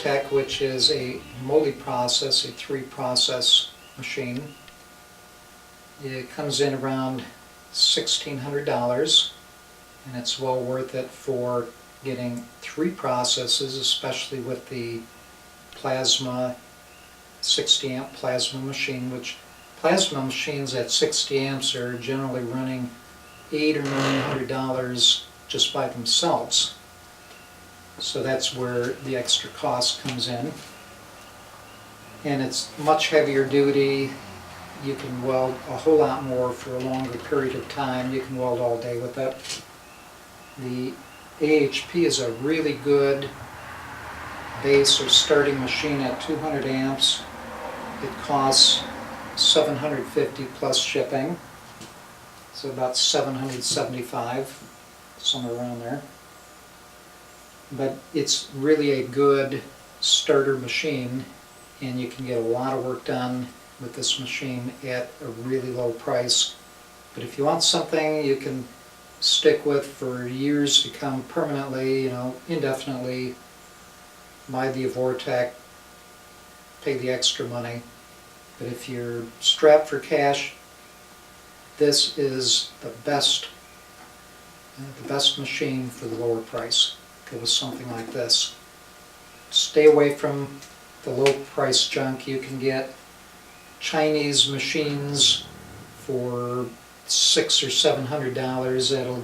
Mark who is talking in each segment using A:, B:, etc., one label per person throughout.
A: Avortec, which is a multi-process, a 3-process machine. It comes in around $1,600, and it's well worth it for getting 3 processes, especially with the plasma 60 amp plasma machine, which plasma machines at 60 amps are generally running $800 or $900 just by themselves. So that's where the extra cost comes in. And it's much heavier duty. You can weld a whole lot more for a longer period of time. You can weld all day with it. The AHP is a really good base or starting machine at 200 amps. It costs $750 plus shipping, so about $775, somewhere around there. But it's really a good starter machine, and you can get a lot of work done with this machine at a really low price. But if you want something you can stick with for years to come permanently, indefinitely, buy the Avortec, pay the extra money. But if you're strapped for cash, this is the best machine for the lower price. Go with something like this. Stay away from the low price junk. You can get Chinese machines for $600 or $700 that'll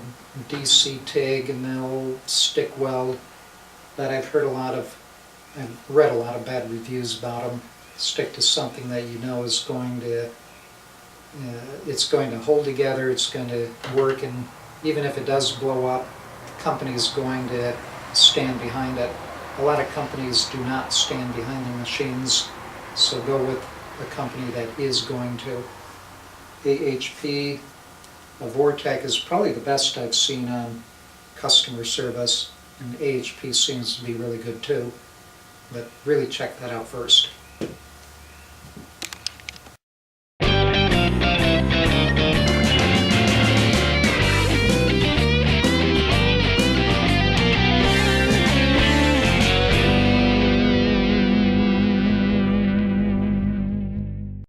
A: DC TIG and they'll stick weld. But I've read a lot of bad reviews about them. Stick to something that you know is going to hold together, it's going to work, and even if it does blow up, the company is going to stand behind it. A lot of companies do not stand behind their machines, so go with a company that is going to. AHP Avortec is probably the best I've seen on customer service, and AHP seems to be really good too. But really check that out first.